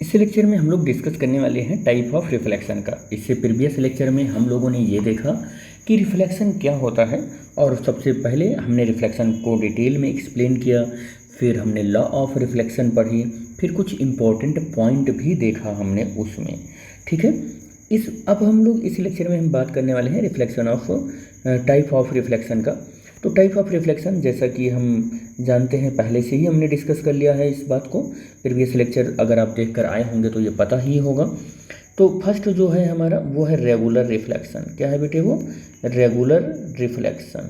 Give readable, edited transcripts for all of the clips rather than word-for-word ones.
इस लेक्चर में हम लोग डिस्कस करने वाले हैं टाइप ऑफ रिफ्लेक्शन का। इससे प्रीवियस लेक्चर में हम लोगों ने ये देखा कि रिफ्लेक्शन क्या होता है, और सबसे पहले हमने रिफ्लेक्शन को डिटेल में एक्सप्लेन किया। फिर हमने लॉ ऑफ रिफ्लेक्शन पढ़ी, फिर कुछ इम्पोर्टेंट पॉइंट भी देखा हमने उसमें। ठीक है, अब हम लोग इस लेक्चर में हम बात करने वाले हैं reflection of type of reflection का। तो टाइप ऑफ रिफ्लेक्शन जैसा कि हम जानते हैं, पहले से ही हमने डिस्कस कर लिया है इस बात को। प्रीवियस लेक्चर अगर आप देख कर आए होंगे तो ये पता ही होगा। तो फर्स्ट जो है हमारा वो है रेगुलर रिफ्लेक्शन। क्या है बेटे? वो रेगुलर रिफ्लेक्शन।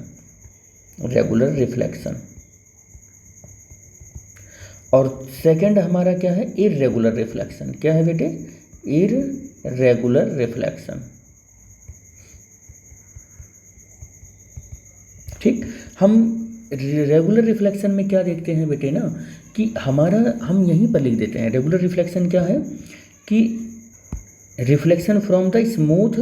Regular reflection. और सेकंड हमारा क्या है? Irregular reflection. क्या है बेटे? Irregular reflection. ठीक, हम रेगुलर रिफ्लेक्शन में क्या देखते हैं बेटे ना, कि हमारा हम यहीं पर लिख देते हैं। रेगुलर रिफ्लेक्शन क्या है कि reflection from the smooth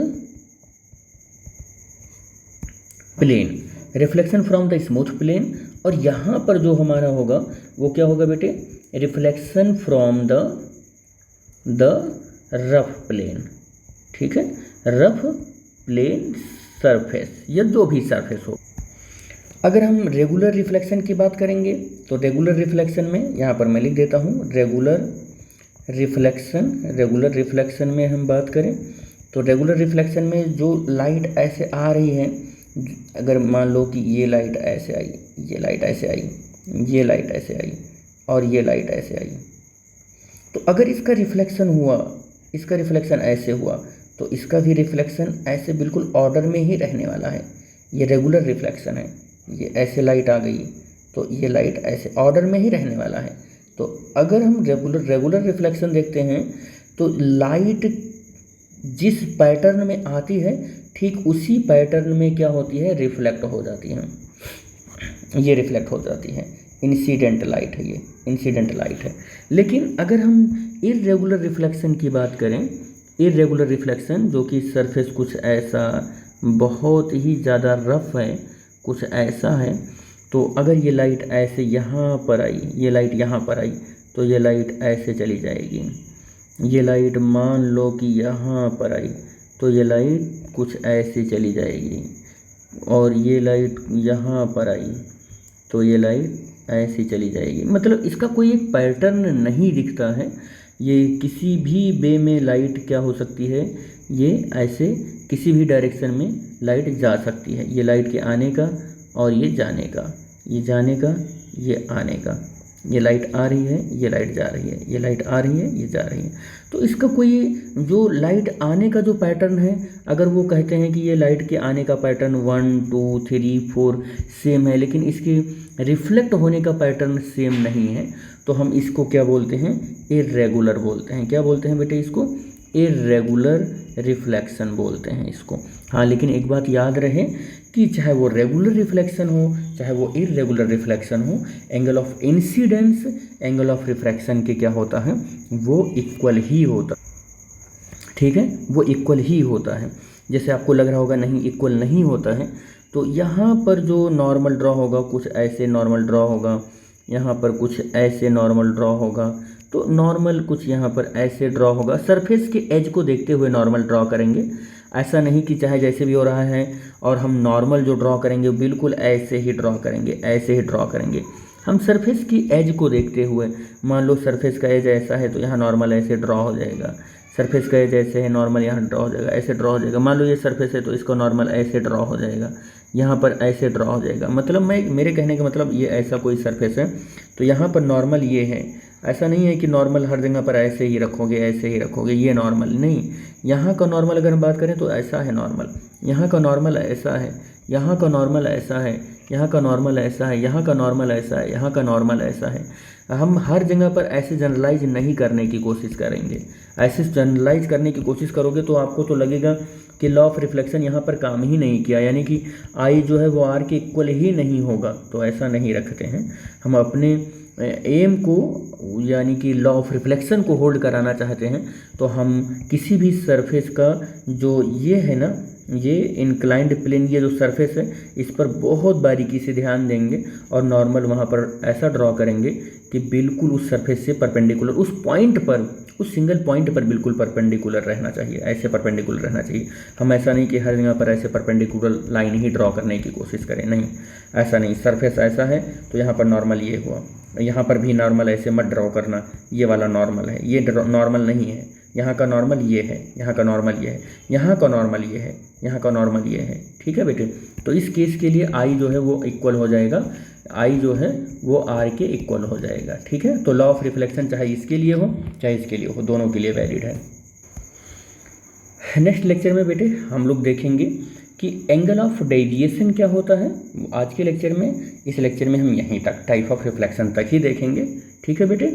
plane, reflection from the smooth plane. और यहाँ पर जो हमारा होगा वो क्या होगा बेटे? Reflection from the rough plane. ठीक है, रफ प्लेन सरफेस या जो भी सरफेस हो। अगर हम रेगुलर रिफ्लेक्शन की बात करेंगे तो रेगुलर रिफ्लेक्शन में यहाँ पर मैं लिख देता हूँ रेगुलर रिफ्लेक्शन। रेगुलर रिफ्लेक्शन में हम बात करें तो रेगुलर रिफ्लेक्शन में जो लाइट ऐसे आ रही है, अगर मान लो कि ये लाइट ऐसे आई, ये लाइट ऐसे आई, ये लाइट ऐसे आई और ये लाइट ऐसे आई, तो अगर इसका रिफ्लेक्शन हुआ, इसका रिफ्लेक्शन ऐसे हुआ, तो इसका भी रिफ्लेक्शन ऐसे बिल्कुल ऑर्डर में ही रहने वाला है। ये रेगुलर रिफ्लेक्शन है। ये ऐसे लाइट आ गई तो ये लाइट ऐसे ऑर्डर में ही रहने वाला है। तो अगर हम रेगुलर रिफ्लेक्शन देखते हैं तो लाइट जिस पैटर्न में आती है ठीक उसी पैटर्न में क्या होती है? रिफ्लेक्ट हो जाती है। ये रिफ्लेक्ट हो जाती है। इंसिडेंट लाइट है, ये इंसिडेंट लाइट है। लेकिन अगर हम इर्रेगुलर रिफ्लेक्शन की बात करें, इर्रेगुलर रिफ्लेक्शन जो कि सरफेस कुछ ऐसा बहुत ही ज़्यादा रफ है, कुछ ऐसा है, तो अगर ये लाइट ऐसे यहाँ पर आई, ये लाइट यहाँ पर आई, तो ये लाइट ऐसे चली जाएगी। ये लाइट मान लो कि यहाँ पर आई तो ये लाइट कुछ ऐसे चली जाएगी। और ये लाइट यहाँ पर आई तो ये लाइट ऐसे चली जाएगी। मतलब इसका कोई एक पैटर्न नहीं दिखता है। ये किसी भी वे में लाइट क्या हो सकती है? ये ऐसे किसी भी डायरेक्शन में लाइट जा सकती है। ये लाइट के आने का और ये जाने का, ये जाने का, ये आने का। ये लाइट आ रही है, ये लाइट जा रही है, ये लाइट आ रही है, ये जा रही है। तो इसका कोई जो लाइट आने का जो पैटर्न है, अगर वो कहते हैं कि ये लाइट के आने का पैटर्न 1 2 3 4 सेम है, लेकिन इसके रिफ्लेक्ट होने का पैटर्न सेम नहीं है, तो हम इसको क्या बोलते हैं? इर्रेगुलर बोलते हैं। क्या बोलते हैं बेटे इसको? इर्रेगुलर रिफ्लेक्शन बोलते हैं इसको। हाँ, लेकिन एक बात याद रहे कि चाहे वो रेगुलर रिफ्लेक्शन हो चाहे वो इर्रेगुलर रिफ्लेक्शन हो, angle of incidence, angle of refraction के क्या होता है? वो इक्वल ही होता। ठीक है, वो इक्वल ही होता है। जैसे आपको लग रहा होगा नहीं इक्वल नहीं होता है, तो यहाँ पर जो नॉर्मल ड्रॉ होगा कुछ ऐसे नॉर्मल ड्रॉ होगा, यहाँ पर कुछ ऐसे नॉर्मल ड्रॉ होगा, तो नॉर्मल कुछ यहाँ पर ऐसे ड्रॉ होगा। सरफेस के एज को देखते हुए नॉर्मल ड्रॉ करेंगे। ऐसा नहीं कि चाहे जैसे भी हो रहा है और हम नॉर्मल जो ड्रॉ करेंगे बिल्कुल ऐसे ही ड्रॉ करेंगे, ऐसे ही ड्रॉ करेंगे। हम सरफेस की एज को देखते हुए, मान लो सरफेस का एज ऐसा है तो यहाँ नॉर्मल ऐसे ड्रॉ हो जाएगा। सरफेस का एज ऐसे है, नॉर्मल यहाँ ड्रॉ हो जाएगा, ऐसे ड्रॉ हो जाएगा। मान लो ये सरफेस है तो इसको नॉर्मल ऐसे ड्रॉ हो जाएगा, यहाँ पर ऐसे ड्रॉ हो जाएगा। मतलब मेरे कहने का मतलब ये ऐसा कोई सरफेस है तो यहाँ पर नॉर्मल ये है। ऐसा नहीं है कि नॉर्मल हर जगह पर ऐसे ही रखोगे, ऐसे ही रखोगे, ये नॉर्मल नहीं। यहाँ का नॉर्मल अगर हम बात करें तो ऐसा है नॉर्मल, यहाँ का नॉर्मल ऐसा है, यहाँ का नॉर्मल ऐसा है, यहाँ का नॉर्मल ऐसा है, यहाँ का नॉर्मल ऐसा है, यहाँ का नॉर्मल ऐसा है। हम हर जगह पर ऐसे जनरलाइज नहीं करने की कोशिश करेंगे। ऐसे जनरलाइज करने की कोशिश करोगे तो आपको तो लगेगा कि लॉ ऑफ रिफ्लेक्शन यहाँ पर काम ही नहीं किया, यानी कि आई जो है वो आर के इक्वल ही नहीं होगा। तो ऐसा नहीं रखते हैं हम। अपने एम को यानी कि लॉ ऑफ रिफ्लेक्शन को होल्ड कराना चाहते हैं तो हम किसी भी सरफेस का जो ये है ना, ये इंक्लाइंड प्लेन, ये जो सरफेस है इस पर बहुत बारीकी से ध्यान देंगे और नॉर्मल वहाँ पर ऐसा ड्रॉ करेंगे कि बिल्कुल उस सरफेस से परपेंडिकुलर, उस पॉइंट पर, उस सिंगल पॉइंट पर बिल्कुल परपेंडिकुलर रहना चाहिए, ऐसे परपेंडिकुलर रहना चाहिए। हम ऐसा नहीं कि हर जगह पर ऐसे परपेंडिकुलर लाइन ही ड्रॉ करने की कोशिश करें, नहीं, ऐसा नहीं। सरफेस ऐसा है तो यहाँ पर नॉर्मल ये हुआ, यहाँ पर भी नॉर्मल ऐसे मत ड्रॉ करना, ये वाला नॉर्मल है, ये नॉर्मल नहीं है, यहाँ का नॉर्मल ये है, यहाँ का नॉर्मल ये है, यहाँ का नॉर्मल ये है, यहाँ का नॉर्मल ये है। ठीक है बेटे, तो इस केस के लिए आई जो है वो इक्वल हो जाएगा, आई जो है वो आर के इक्वल हो जाएगा। ठीक है, तो लॉ ऑफ रिफ्लेक्शन चाहे इसके लिए हो चाहे इसके लिए हो, दोनों के लिए वैलिड है। नेक्स्ट लेक्चर में बेटे हम लोग देखेंगे कि एंगल ऑफ डेविएशन क्या होता है। आज के लेक्चर में, इस लेक्चर में हम यहीं तक टाइप ऑफ रिफ्लेक्शन तक ही देखेंगे। ठीक है बेटे।